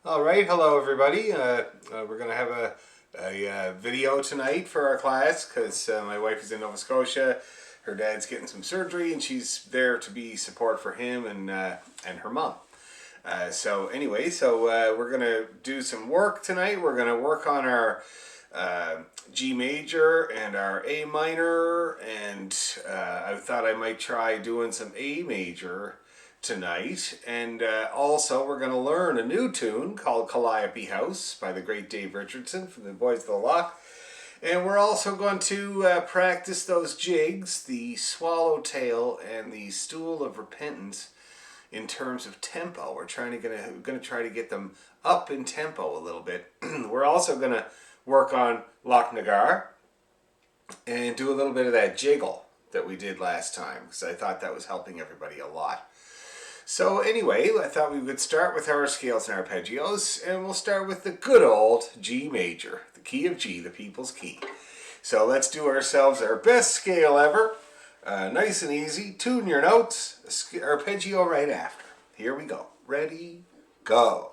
All right, hello everybody. We're going to have a video tonight for our class because my wife is in Nova Scotia. Her dad's getting some surgery and she's there to be support for him and her mom. So we're going to do some work tonight. We're going to work on our G major and our A minor, and I thought I might try doing some A major tonight. And also we're going to learn a new tune called Calliope House by the great Dave Richardson from the Boys of the Loch. And we're also going to practice those jigs, the swallowtail and the stool of repentance, in terms of tempo. We're going to try to get them up in tempo a little bit. We're also going to work on Loch Nagar and do a little bit of that jiggle that we did last time because I thought that was helping everybody a lot. So anyway, I thought we would start with our scales and arpeggios, and we'll start with the good old G major, the key of G, the people's key. So let's do ourselves our best scale ever. Nice and easy. Tune your notes. Arpeggio right after. Here we go. Ready, go.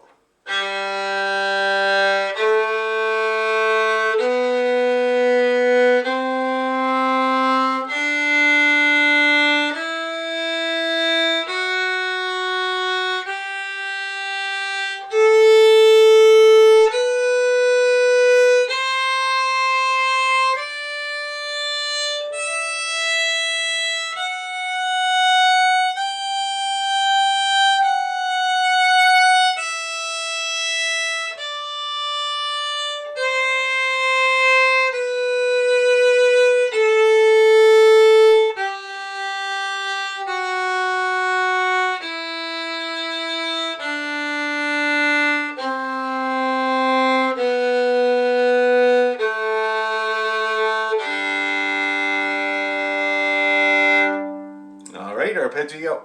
All right, arpeggio.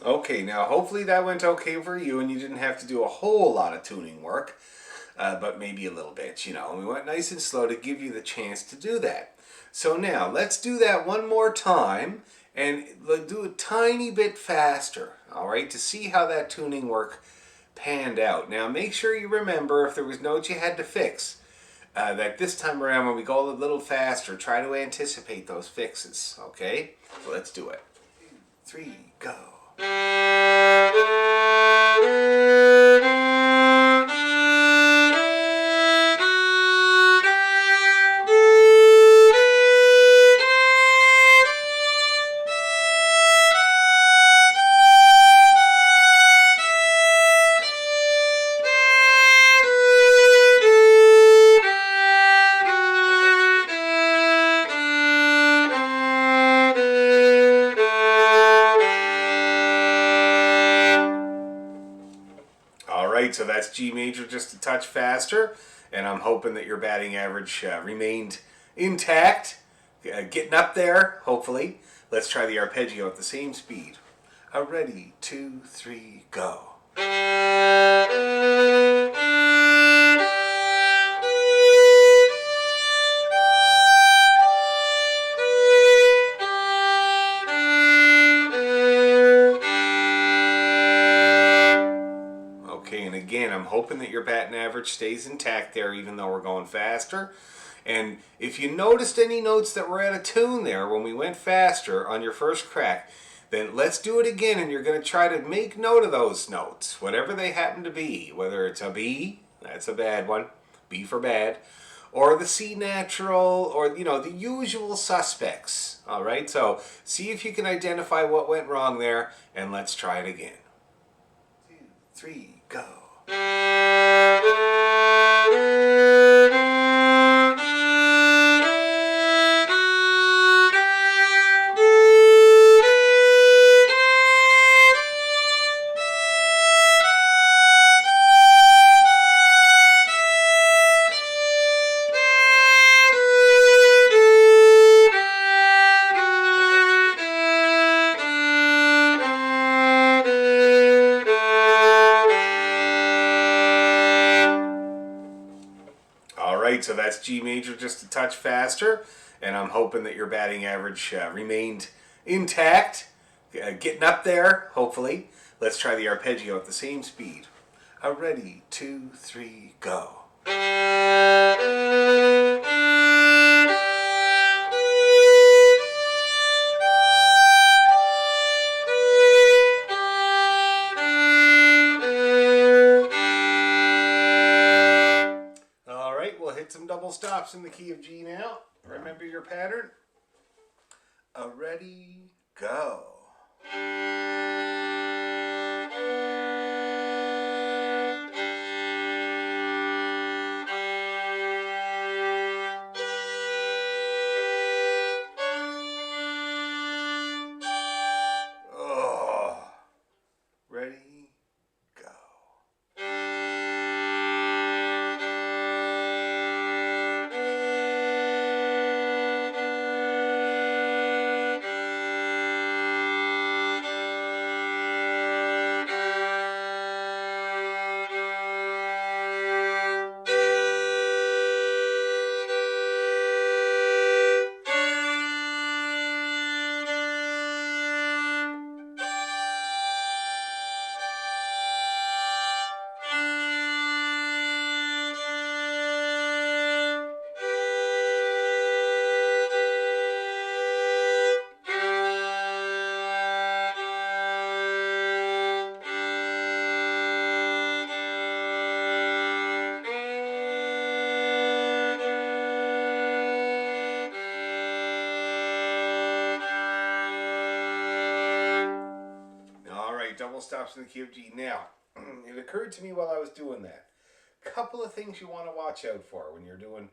Okay, now hopefully that went okay for you and you didn't have to do a whole lot of tuning work, but maybe a little bit, you know. And we went nice and slow to give you the chance to do that. So now let's do that one more time and do a tiny bit faster, all right, to see how that tuning work panned out. Now make sure you remember if there was notes you had to fix, that this time around when we go a little faster, try to anticipate those fixes, okay? So let's do it. 2, 3, go. So that's G major just a touch faster, and I'm hoping that your batting average remained intact, getting up there, hopefully. Let's try the arpeggio at the same speed. Ready, 2, 3, go. And again, I'm hoping that your batting average stays intact there even though we're going faster. And if you noticed any notes that were out of tune there when we went faster on your first crack, then let's do it again, and you're going to try to make note of those notes, whatever they happen to be, whether it's a B, that's a bad one, B for bad, or the C natural, or, you know, the usual suspects. All right, so see if you can identify what went wrong there, and let's try it again. 2, 3, go. right, so that's G major just a touch faster, and I'm hoping that your batting average remained intact, getting up there, hopefully. Let's try the arpeggio at the same speed. Ready, 2, 3, go. All right, we'll hit some double stops in the key of G now. Remember your pattern. Ready, go. Oh, ready, go. Double stops in the key of G. Now, it occurred to me while I was doing that, a couple of things you want to watch out for when you're doing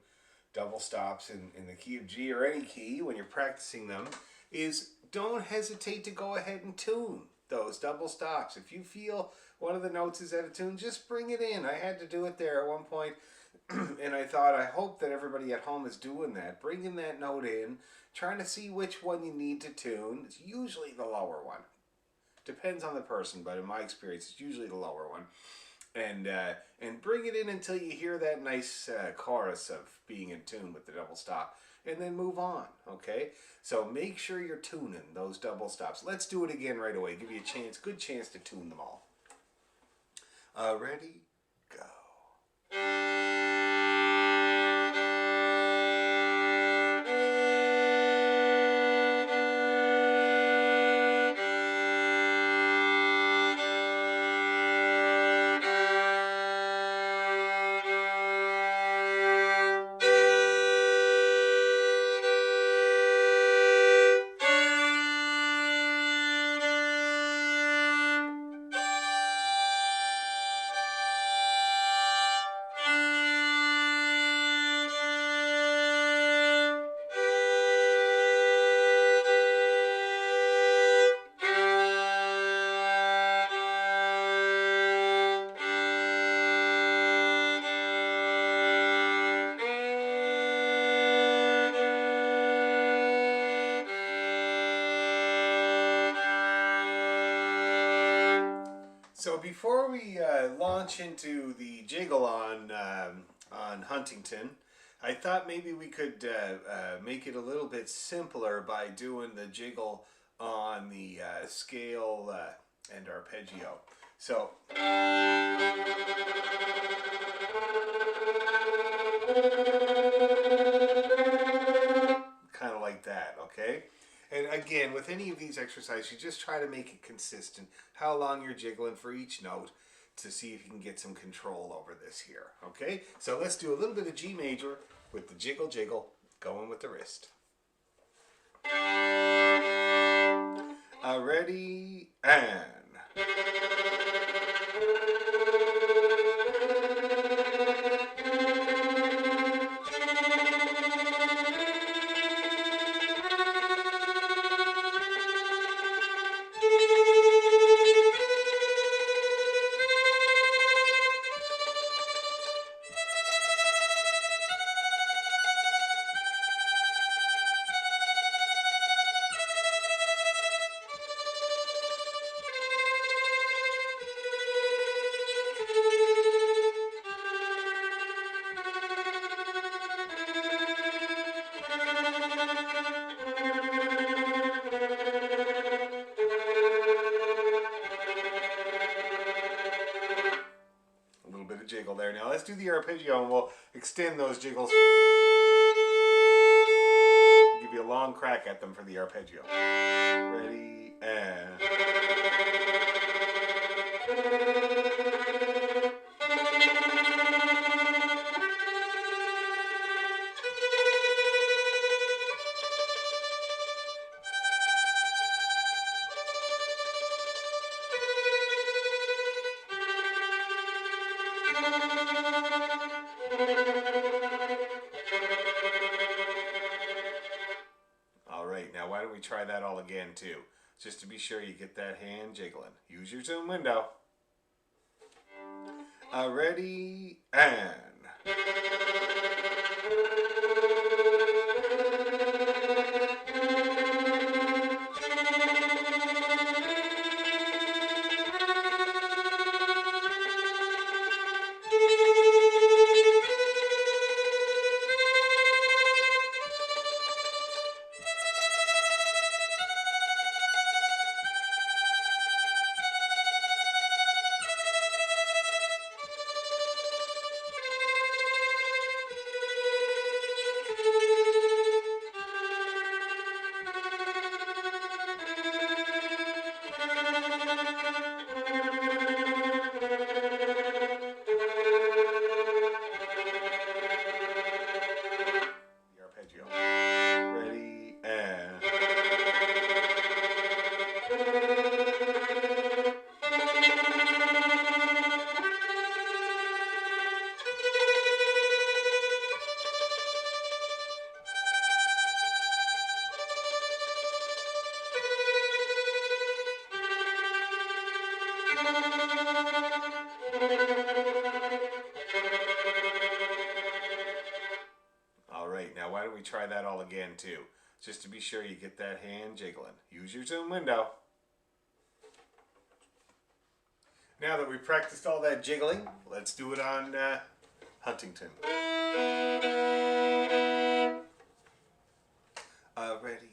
double stops in the key of G or any key when you're practicing them is don't hesitate to go ahead and tune those double stops. If you feel one of the notes is out of tune, just bring it in. I had to do it there at one point and I thought, I hope that everybody at home is doing that. Bringing that note in, trying to see which one you need to tune. It's usually the lower one. Depends on the person, but in my experience, it's usually the lower one. And bring it in until you hear that nice chorus of being in tune with the double stop, and then move on, okay? So make sure you're tuning those double stops. Let's do it again right away. Give you a chance, good chance to tune them all. Ready, go. So before we launch into the jiggle on Huntington, I thought maybe we could make it a little bit simpler by doing the jiggle on the scale and arpeggio. So kind of like that, okay? And again, with any of these exercises, you just try to make it consistent, how long you're jiggling for each note to see if you can get some control over this here, okay? So let's do a little bit of G major with the jiggle jiggle, going with the wrist. Ready, and... jiggle there. Now let's do the arpeggio and we'll extend those jiggles. Give you a long crack at them for the arpeggio. Ready, and... Alright, now why don't we try that all again too? Just to be sure you get that hand jiggling. Use your zoom window. Ready, and... Ready, and... Alright, now why don't we try that all again too? Just to be sure you get that hand jiggling. Use your zoom window. Now that we've practiced all that jiggling, let's do it on Huntington. Ready.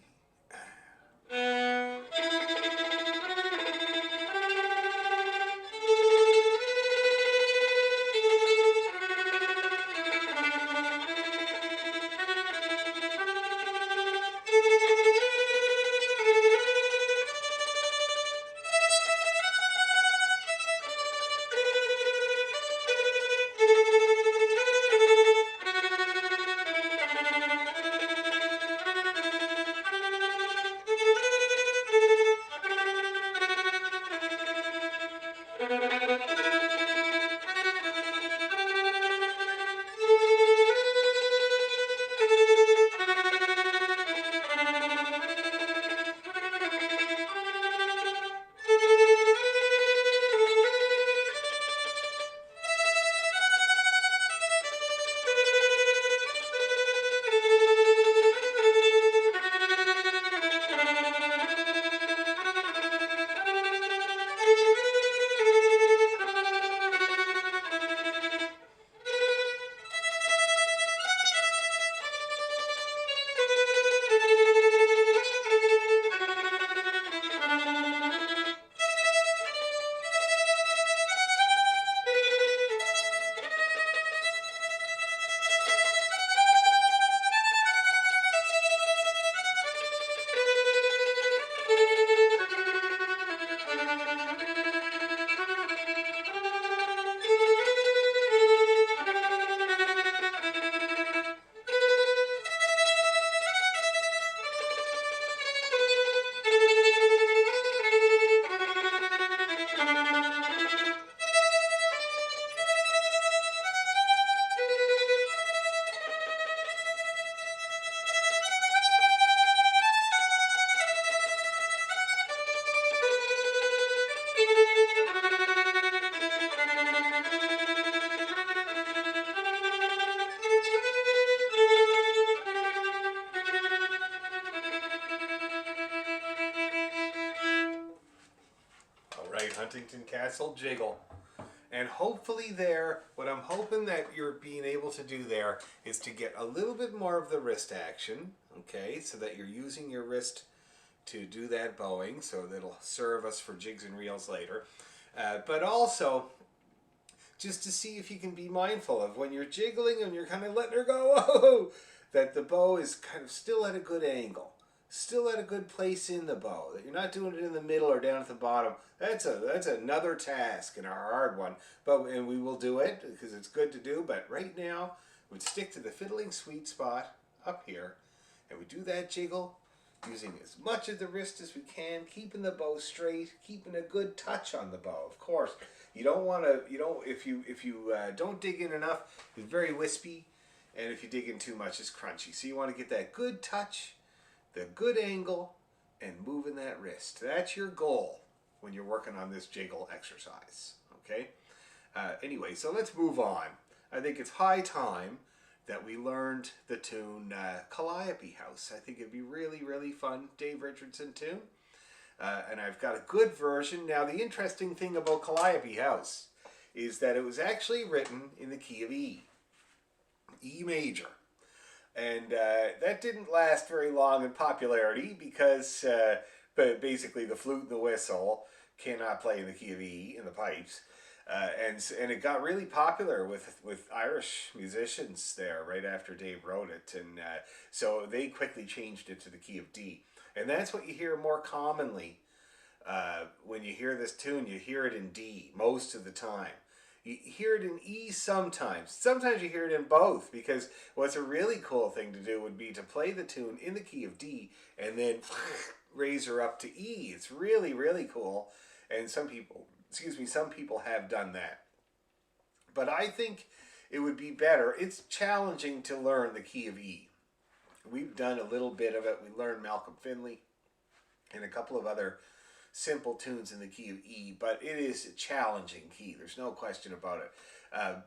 Huntington Castle jiggle. And hopefully there, what I'm hoping that you're being able to do there is to get a little bit more of the wrist action, okay, so that you're using your wrist to do that bowing, so that'll serve us for jigs and reels later. But also just to see if you can be mindful of when you're jiggling and you're kind of letting her go, whoa, that the bow is kind of still at a good angle, still at a good place in the bow, that you're not doing it in the middle or down at the bottom. That's another task and a hard one, and we will do it because it's good to do. But right now, we'd stick to the fiddling sweet spot up here, and we do that jiggle using as much of the wrist as we can, keeping the bow straight, keeping a good touch on the bow. Of course, you don't want to, if you don't dig in enough, it's very wispy, and if you dig in too much, it's crunchy. So you want to get that good touch, the good angle, and moving that wrist. That's your goal when you're working on this jiggle exercise. Okay. Anyway, so let's move on. I think it's high time that we learned the tune Calliope House. I think it'd be really, really fun Dave Richardson tune. And I've got a good version. Now, the interesting thing about Calliope House is that it was actually written in the key of E, E major. And that didn't last very long in popularity because basically the flute and the whistle cannot play in the key of E in the pipes. And it got really popular with Irish musicians there right after Dave wrote it. And so they quickly changed it to the key of D. And that's what you hear more commonly when you hear this tune. You hear it in D most of the time. You hear it in E sometimes. Sometimes you hear it in both, because what's a really cool thing to do would be to play the tune in the key of D and then raise her up to E. It's really, really cool. And some people have done that. But I think it would be better. It's challenging to learn the key of E. We've done a little bit of it. We learned Malcolm Finley and a couple of other simple tunes in the key of E, but it is a challenging key. There's no question about it.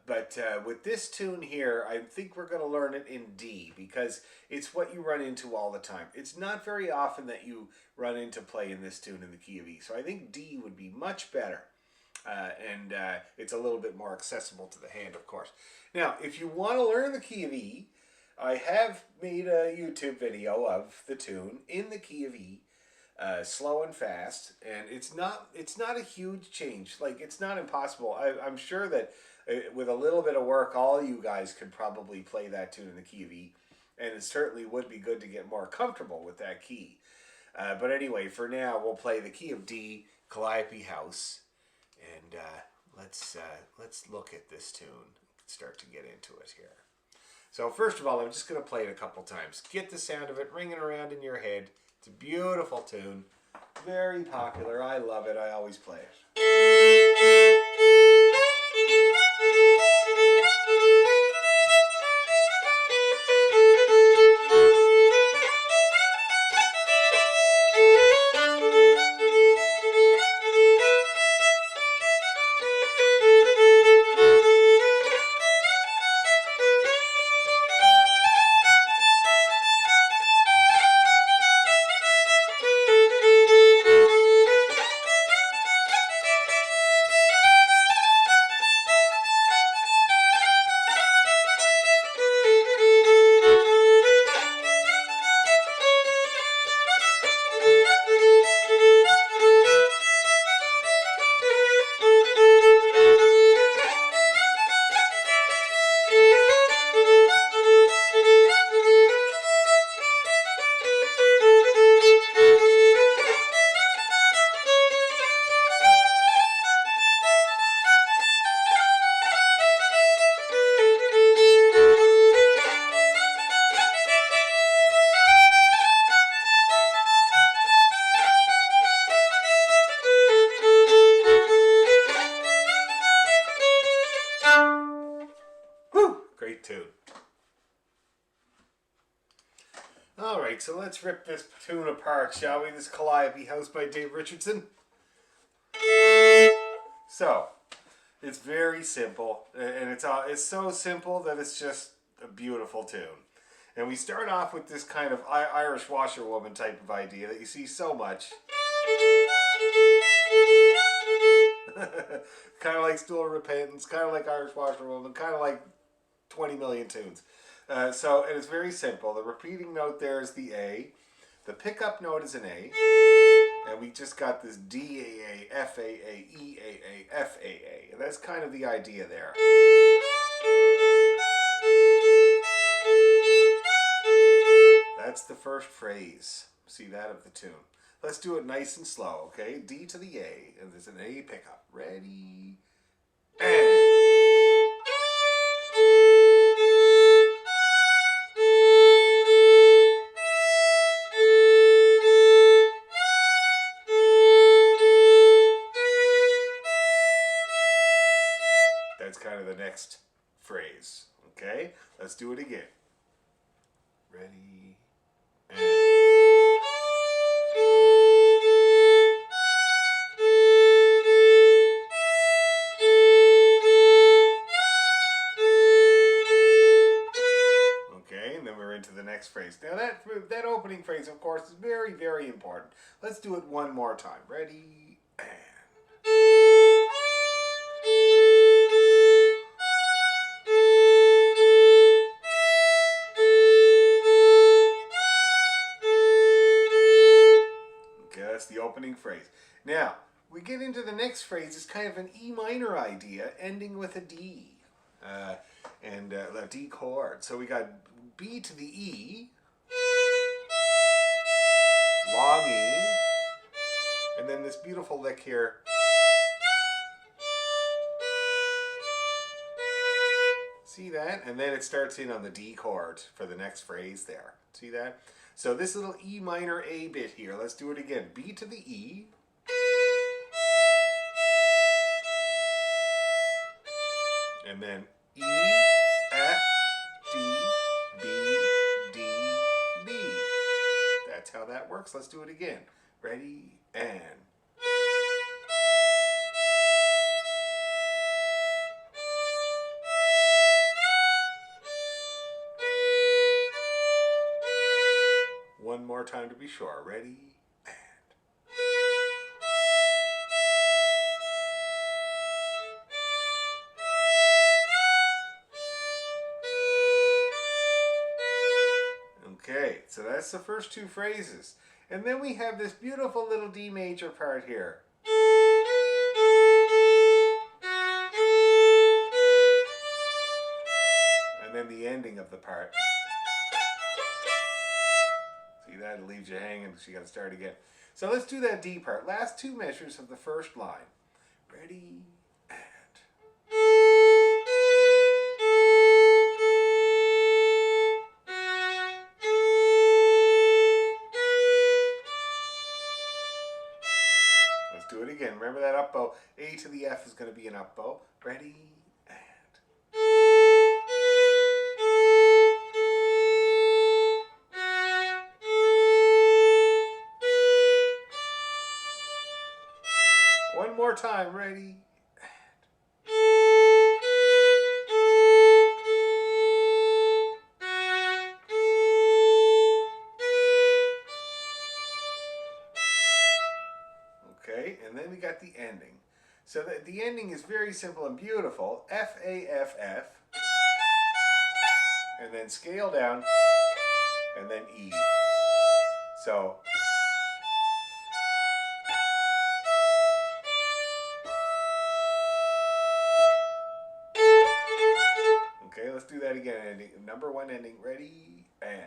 But with this tune here, I think we're going to learn it in D, because it's what you run into all the time. It's not very often that you run into playing this tune in the key of E, so I think D would be much better. And it's a little bit more accessible to the hand, of course. Now, if you want to learn the key of E, I have made a YouTube video of the tune in the key of E, slow and fast, and it's not a huge change. Like, it's not impossible. I'm sure that with a little bit of work, all you guys could probably play that tune in the key of E, and it certainly would be good to get more comfortable with that key. But anyway, for now, we'll play the key of D, Calliope House, and let's look at this tune and start to get into it here. So first of all, I'm just going to play it a couple times. Get the sound of it ringing around in your head. It's a beautiful tune. Very popular. I love it. I always play it. Great tune. All right, so let's rip this tune apart, shall we? This Calliope House by Dave Richardson. So, it's very simple, and it's so simple that it's just a beautiful tune. And we start off with this kind of Irish washerwoman type of idea that you see so much. Kind of like Stool of Repentance, kind of like Irish Washerwoman, kind of like 20 million tunes. And it's very simple. The repeating note there is the A. The pickup note is an A. And we just got this D, A, A, F, A, A, E, A, A, F, A, A. And that's kind of the idea there. That's the first phrase. See that of the tune. Let's do it nice and slow, okay? D to the A, and there's an A pickup. Ready? And. That's kind of the next phrase, okay? Let's do it again. Ready? And. Okay, and then we're into the next phrase. Now that opening phrase, of course, is very, very important. Let's do it one more time. Ready? And. That's the opening phrase. Now, we get into the next phrase. It's kind of an E minor idea ending with a D. And a D chord. So we got B to the E, long E, and then this beautiful lick here. See that? And then it starts in on the D chord for the next phrase there. See that? So this little E minor A bit here, let's do it again. B to the E. And then E, F, D, B, D, B. That's how that works. Let's do it again. Ready? And. One more time to be sure. Ready? And. Okay, so that's the first two phrases. And then we have this beautiful little D major part here. And then the ending of the part. See that? It leaves you hanging, so you got to start again. So let's do that D part. Last two measures of the first line. Ready? And. Let's do it again. Remember that up bow. A to the F is going to be an up bow. Ready? And. One more time. Ready? Okay, and then we got the ending. So the ending is very simple and beautiful. F, A, F, F. And then scale down. And then E. So. Okay, let's do that again. Ending, number one ending. Ready? And.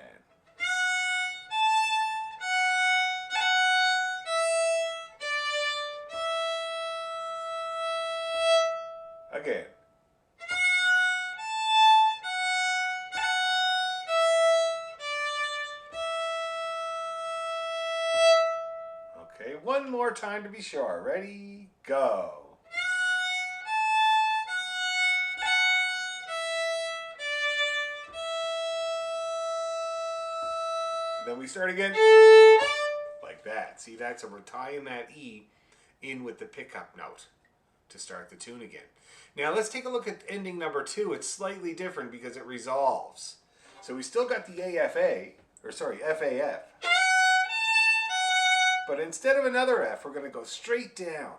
Again. Okay, one more time to be sure. Ready? Go. Then we start again like that. See that? So we're tying that E in with the pickup note to start the tune again. Now let's take a look at ending number two. It's slightly different because it resolves. So we still got the AFA, or sorry, FAF. But instead of another F, we're going to go straight down.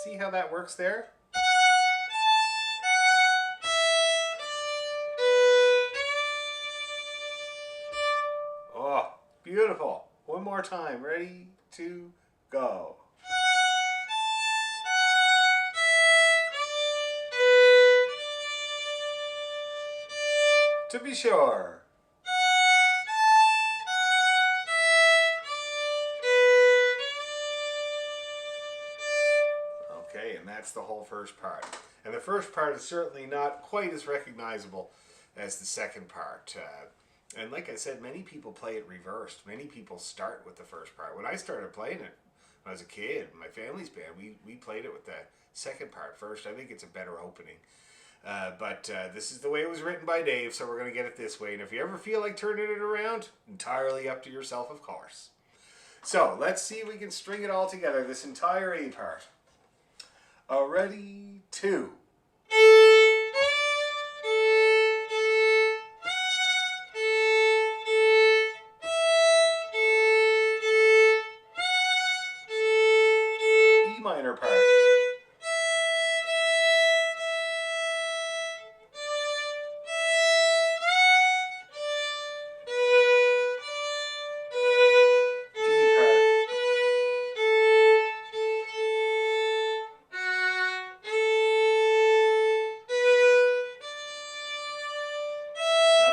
See how that works there? Beautiful. One more time. Ready, to go. To be sure. Okay, and that's the whole first part. And the first part is certainly not quite as recognizable as the second part. And like I said, many people play it reversed. Many people start with the first part. When I started playing it when I was a kid, my family's band, we played it with the second part first. I think it's a better opening. But this is the way it was written by Dave, so we're going to get it this way. And if you ever feel like turning it around, entirely up to yourself, of course. So let's see if we can string it all together, this entire A part. Ready, two. E minor part.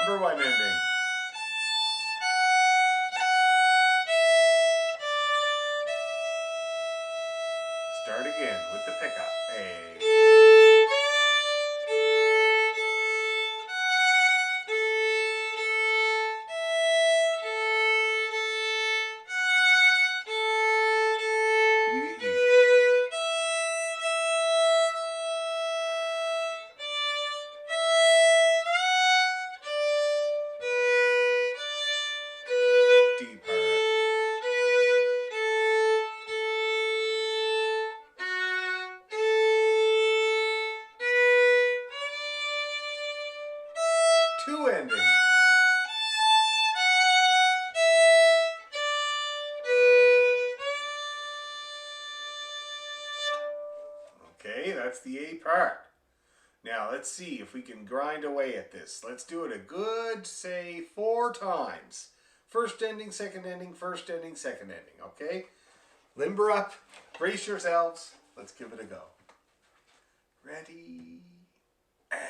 Number one ending. Start again with the pickup. A. B to E. D part. Two ending. Okay, that's the A part. Now let's see if we can grind away at this. Let's do it a good, say, 4 times. First ending, second ending, first ending, second ending, okay? Limber up, brace yourselves. Let's give it a go. Ready, and...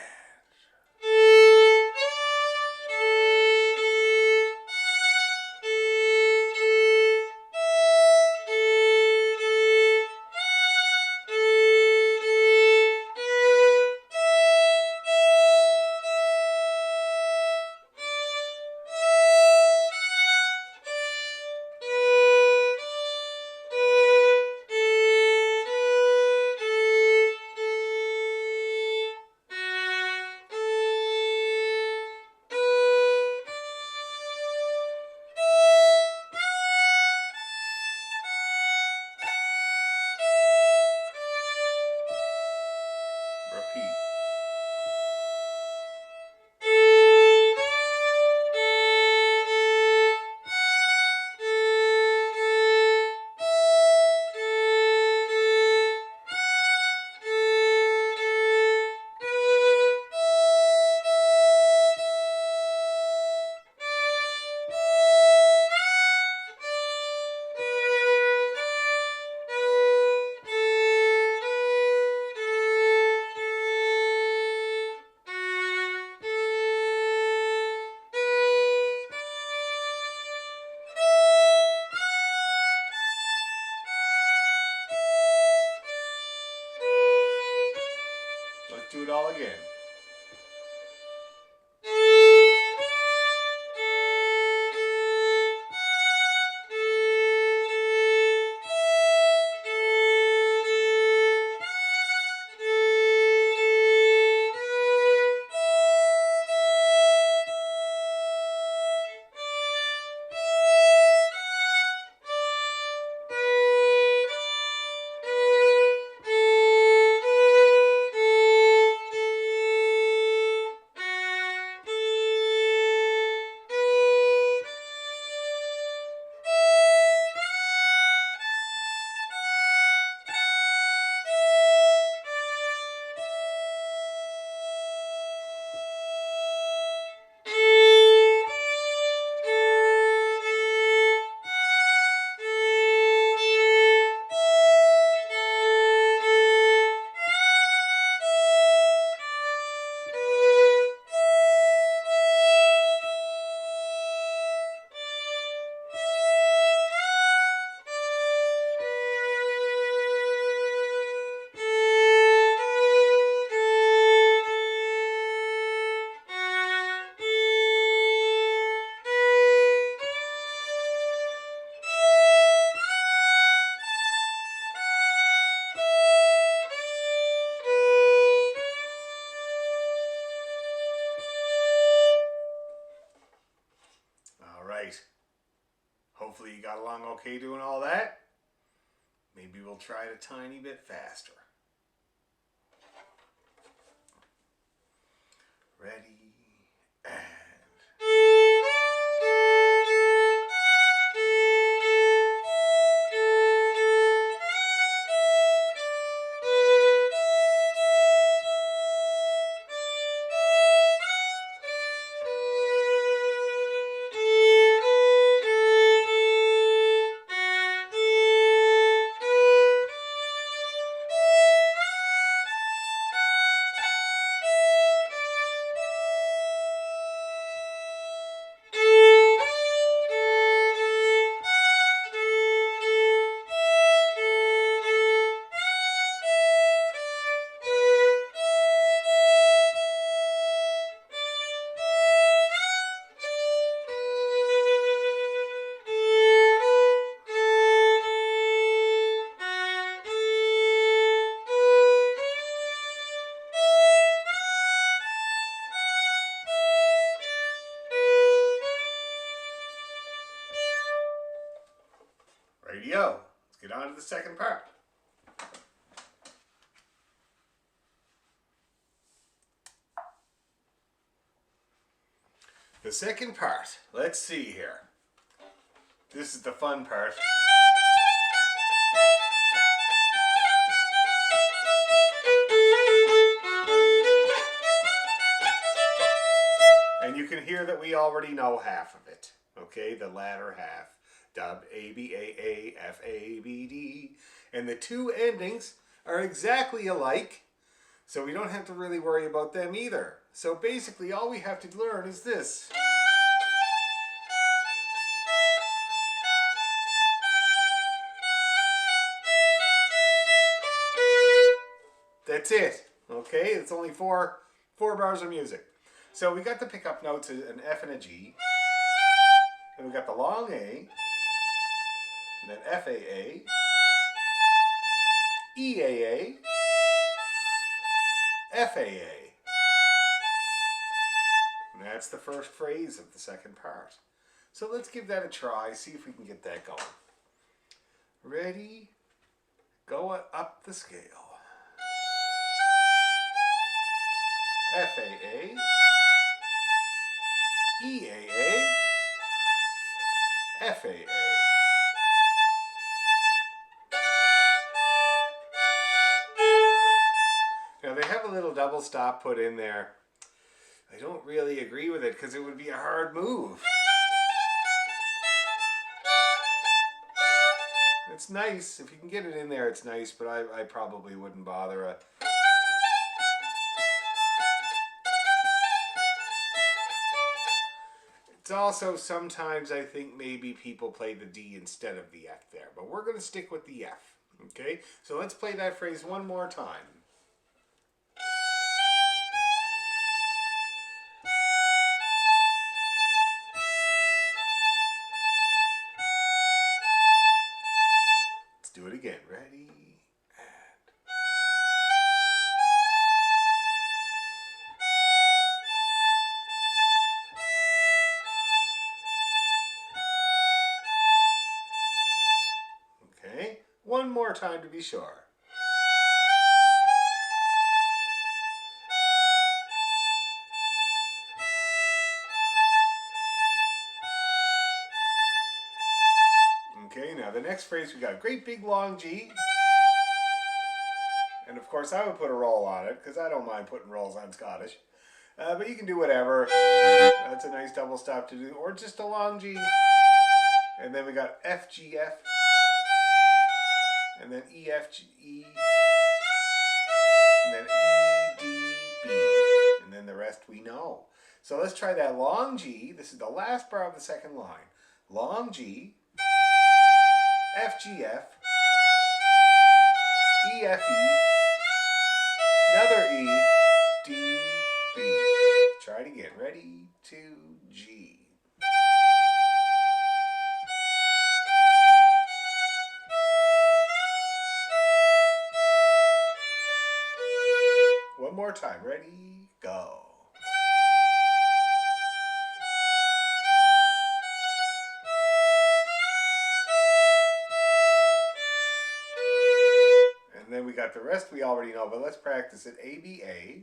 repeat. Let's do it all again. okay doing all that? Maybe we'll try it a tiny bit faster. Ready, and... Radio. Let's get on to the second part. The second part. Let's see here. This is the fun part. And you can hear that we already know half of it. Okay, the latter half. Dub A B A A F A B D, and the two endings are exactly alike, so we don't have to really worry about them either. So basically all we have to learn is this. That's it. Okay, it's only four bars of music. So we got the pickup notes, an F and a G, and we got the long A, and then FAA, EAA, FAA. And that's the first phrase of the second part. So let's give that a try, see if we can get that going. Ready? Go up the scale. FAA, EAA, FAA. Now they have a little double stop put in there. I don't really agree with it because it would be a hard move. It's nice. If you can get it in there, it's nice, but I probably wouldn't bother. It's also sometimes I think maybe people play the D instead of the F there, but we're going to stick with the F. Okay, so let's play that phrase one more time. Let's do it again. Ready? One more time to be sure. Okay, now the next phrase, we got a great big long G. And of course I would put a roll on it because I don't mind putting rolls on Scottish. But you can do whatever. That's a nice double stop to do. Or just a long G. And then we got F, G, F. And then E, F, G, E, and then E, D, B, and then the rest we know. So let's try that long G. This is the last bar of the second line. Long G, F, G, F, E, F, E, another E, D, B. Try it again. Ready, 2, G. One more time. Ready? Go. then we got the rest we already know, but let's practice it. A, B, A.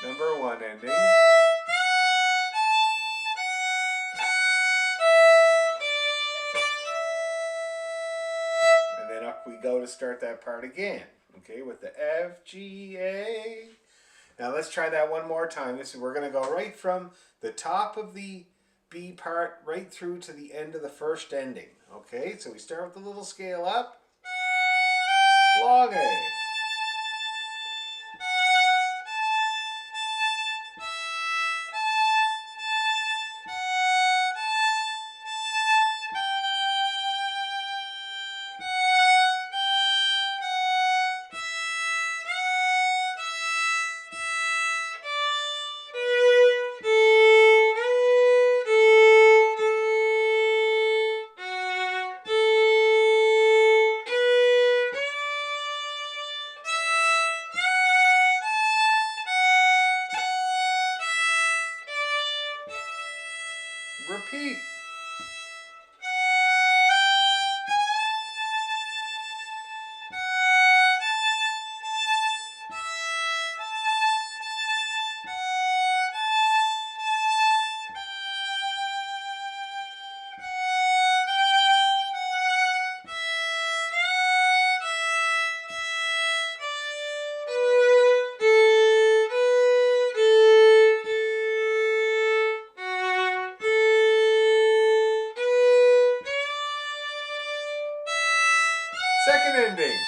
Number 1 ending. And then up we go to start that part again. Okay, with the F, G, A. Now let's try that one more time. We're going to go right from the top of the B part right through to the end of the first ending. Okay, so we start with the little scale up. Long A. Repeat. Second ending.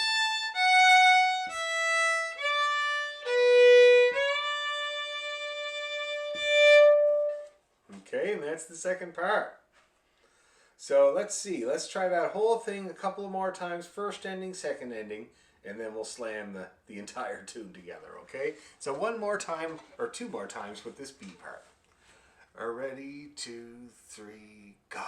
Okay, and that's the second part. So let's see. Let's try that whole thing a couple more times. First ending, second ending, and then we'll slam the entire tune together, okay? So one more time, or two more times with this B part. Ready, 2, 3, go.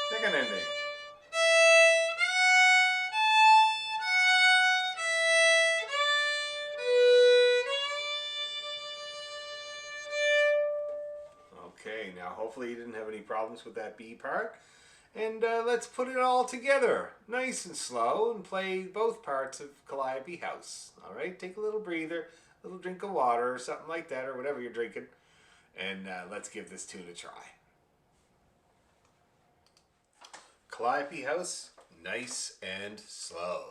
Second ending. Okay, now hopefully you didn't have any problems with that B part. And let's put it all together, nice and slow, and play both parts of Calliope House. All right, take a little breather, a little drink of water or something like that, or whatever you're drinking. And let's give this tune a try. Calliope House, nice and slow.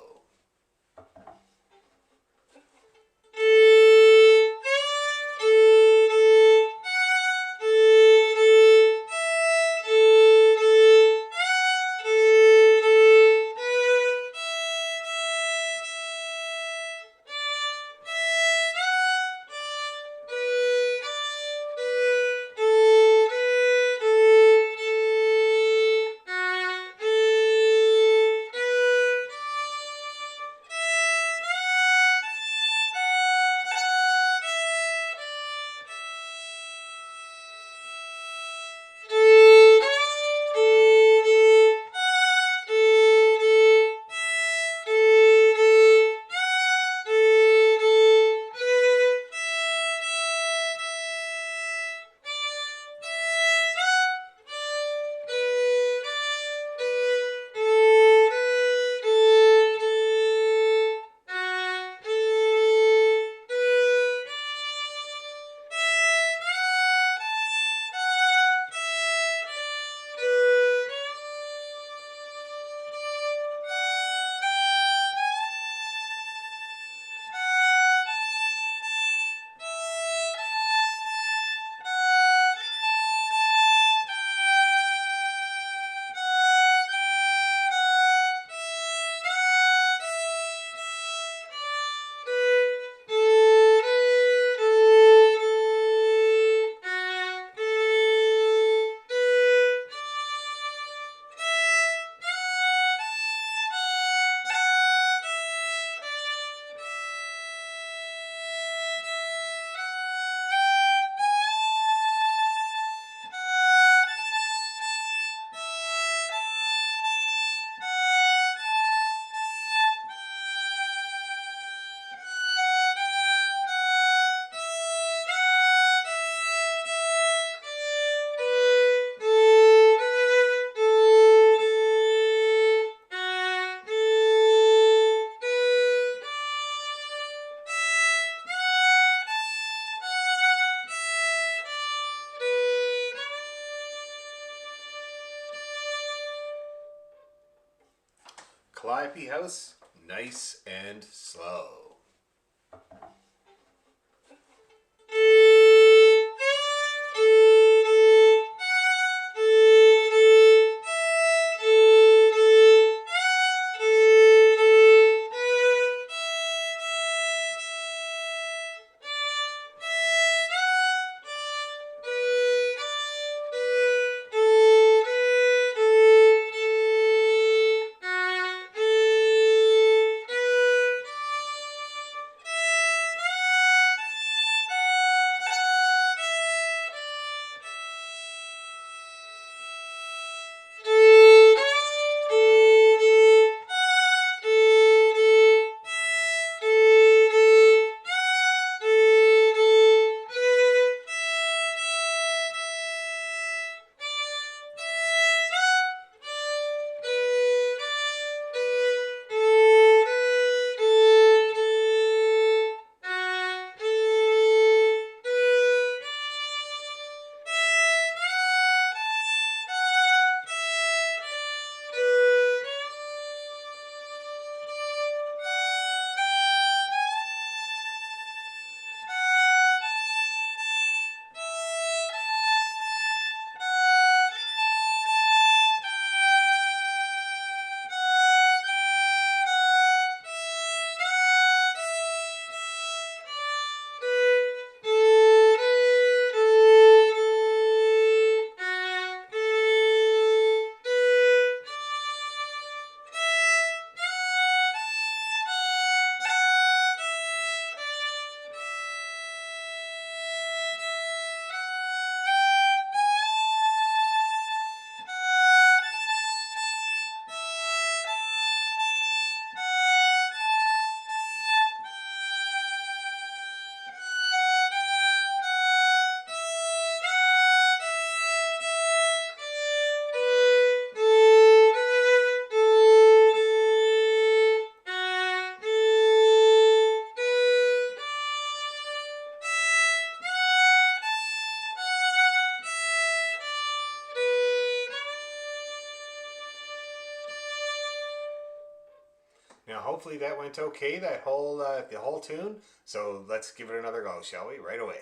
Calliope House, nice and slow. Now, hopefully that went okay, that whole the whole tune. So let's give it another go, shall we? Right away.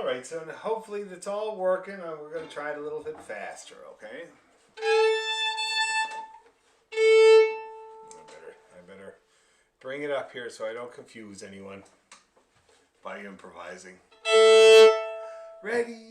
All right, so hopefully that's all working. We're going to try it a little bit faster, okay? I better bring it up here so I don't confuse anyone by improvising. Ready?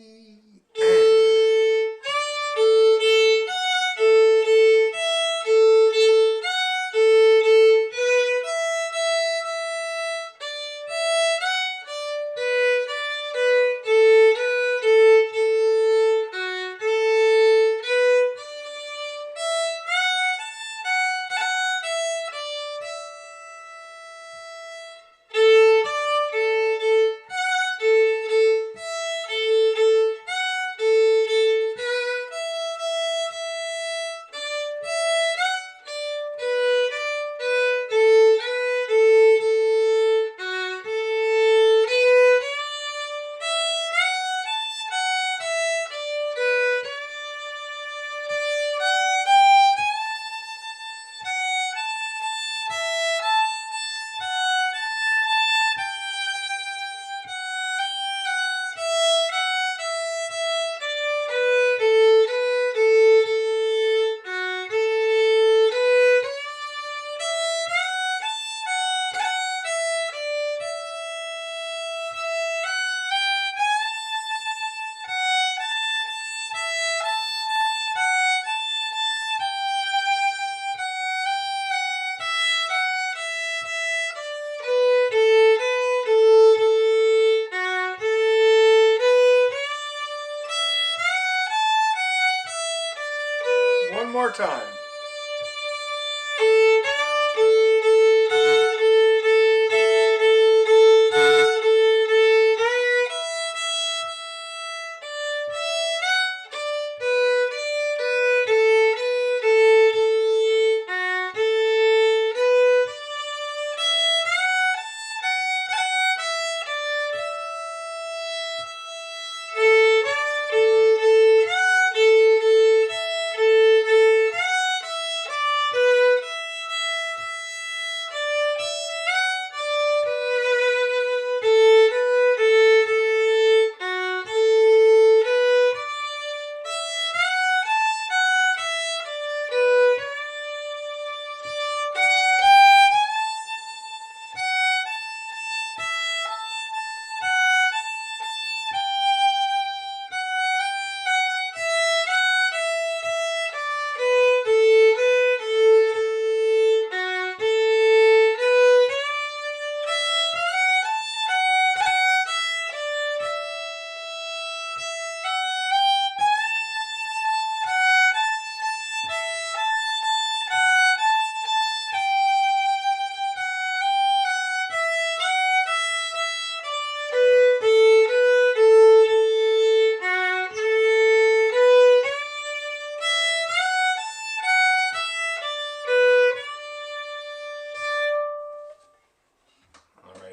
One more time.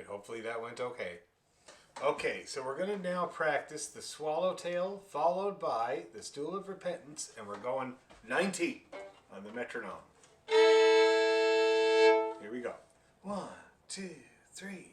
Hopefully that went okay. Okay, so we're going to now practice the swallowtail followed by the stool of repentance, and we're going 90 on the metronome. Here we go. 1, 2, 3.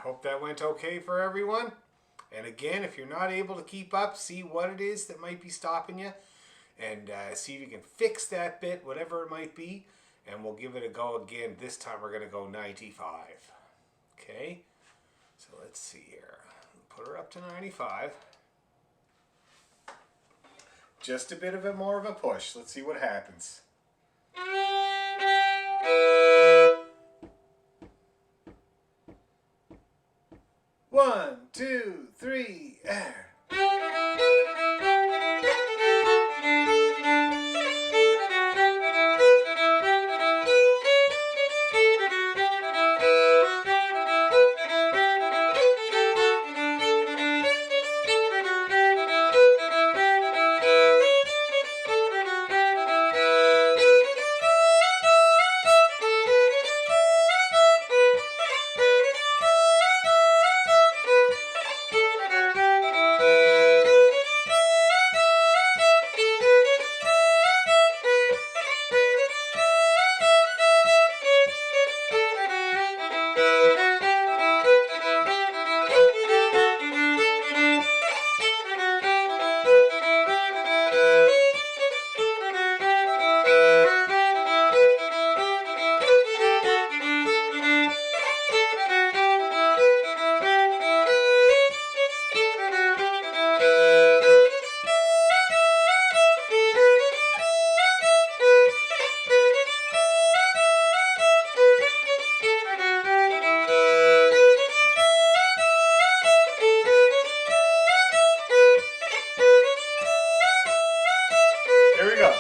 hope that went okay for everyone. And again, if you're not able to keep up, see what it is that might be stopping you, and see if you can fix that bit, whatever it might be, and we'll give it a go again. This time we're going to go 95. Okay, so let's see here. Put her up to 95. Just a bit of more of a push. Let's see what happens. 1, 2, 3, air. Here we go.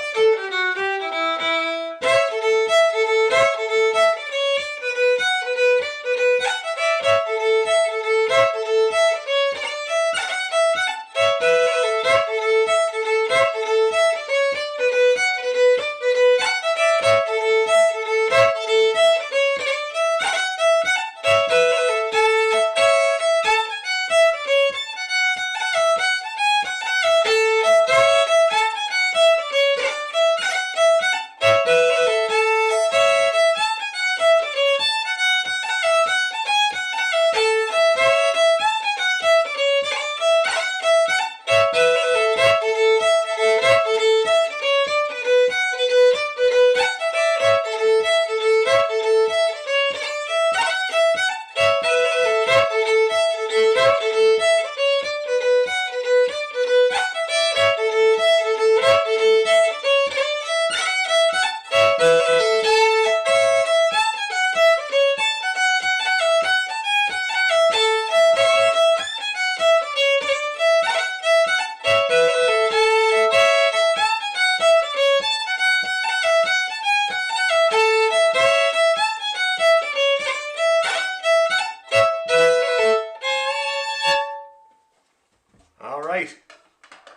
All right.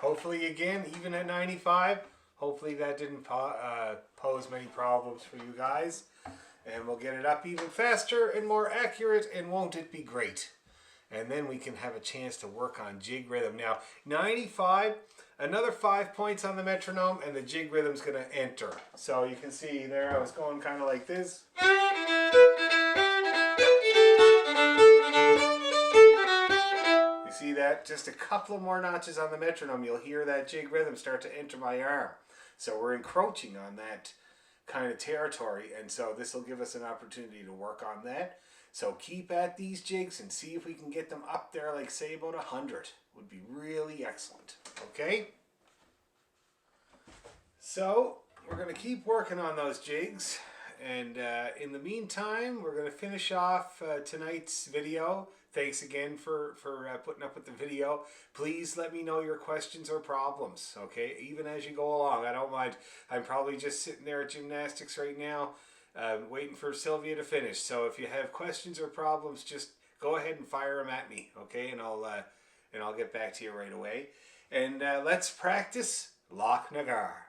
Hopefully, again, even at 95, hopefully that didn't pose many problems for you guys. And we'll get it up even faster and more accurate, and won't it be great? And then we can have a chance to work on jig rhythm. Now, 95, another 5 points on the metronome, and the jig rhythm's going to enter. So you can see there, I was going kind of like this. You see that? Just a couple of more notches on the metronome, you'll hear that jig rhythm start to enter my arm. So we're encroaching on that kind of territory, and so this will give us an opportunity to work on that. So keep at these jigs and see if we can get them up there, like say about 100 would be really excellent. Okay, so we're going to keep working on those jigs, and in the meantime we're going to finish off tonight's video. Thanks again for putting up with the video. Please let me know your questions or problems, okay? Even as you go along, I don't mind. I'm probably just sitting there at gymnastics right now, waiting for Sylvia to finish. So if you have questions or problems, just go ahead and fire them at me, okay? And I'll get back to you right away. And let's practice Loch Nagar.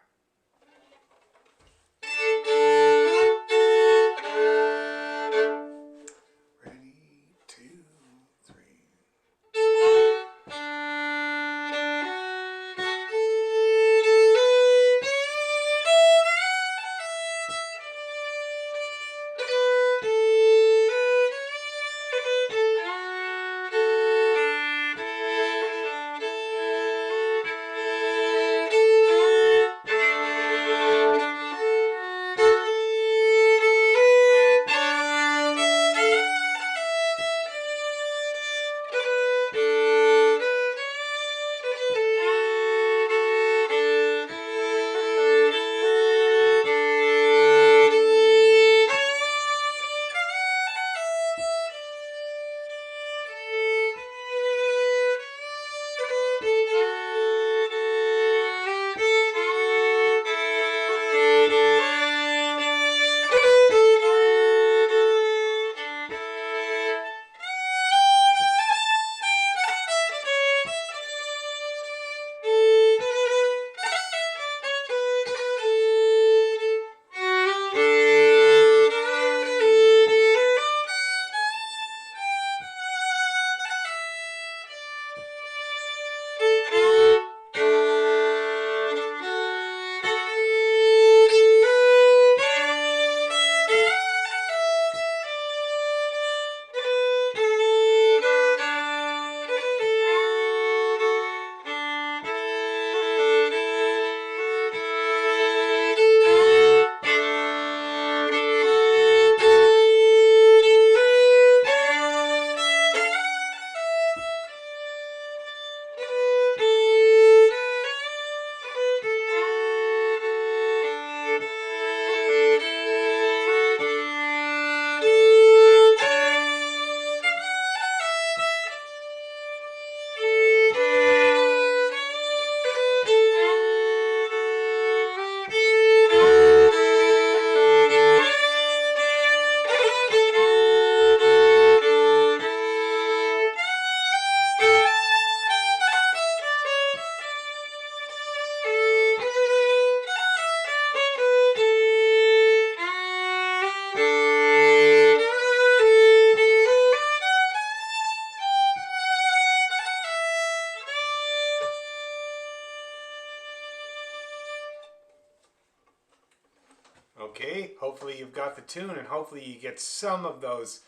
Okay, hopefully you've got the tune, and hopefully you get some of those,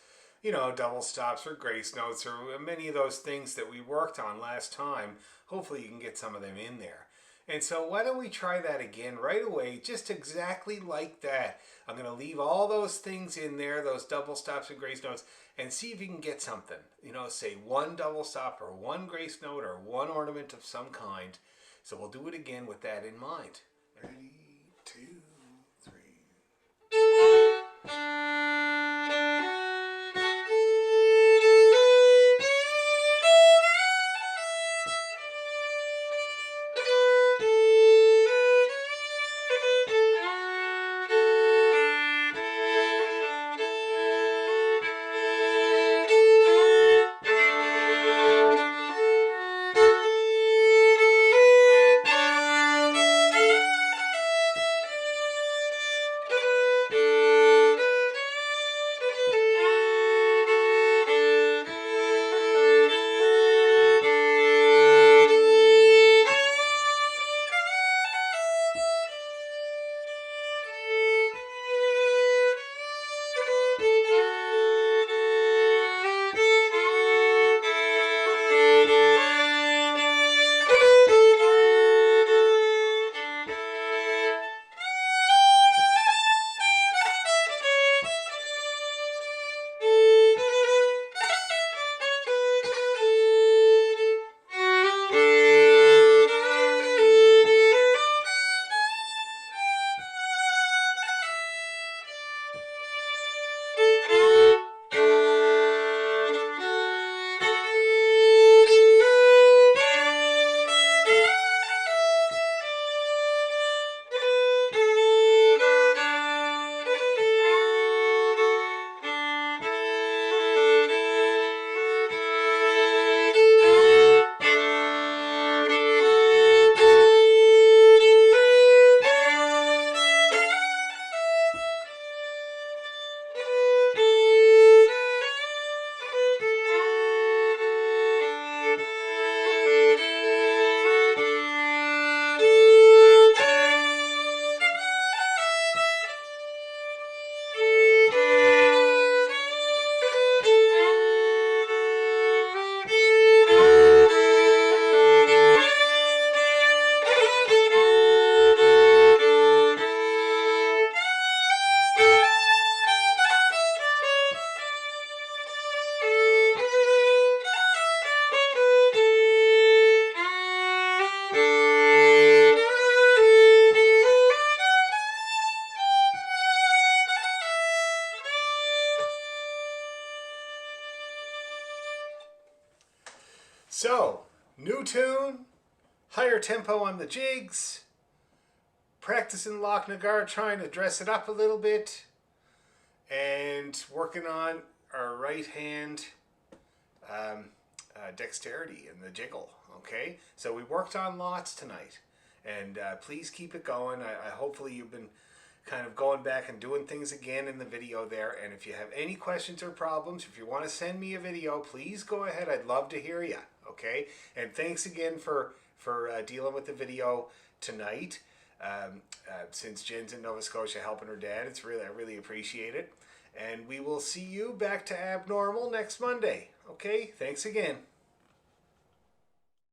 you know, double stops or grace notes or many of those things that we worked on last time. Hopefully you can get some of them in there. And so why don't we try that again right away, just exactly like that. I'm going to leave all those things in there, those double stops and grace notes, and see if you can get something. You know, say one double stop or one grace note or one ornament of some kind. So we'll do it again with that in mind. Ready, 2, 3. So, new tune, higher tempo on the jigs, practicing Loch Nagar, trying to dress it up a little bit, and working on our right hand dexterity in the jiggle. Okay, so we worked on lots tonight, and please keep it going. I hopefully you've been kind of going back and doing things again in the video there. And if you have any questions or problems, if you want to send me a video, please go ahead. I'd love to hear you. Okay, and thanks again for dealing with the video tonight. Since Jen's in Nova Scotia helping her dad, I really appreciate it. And we will see you back to abnormal next Monday. Okay, thanks again.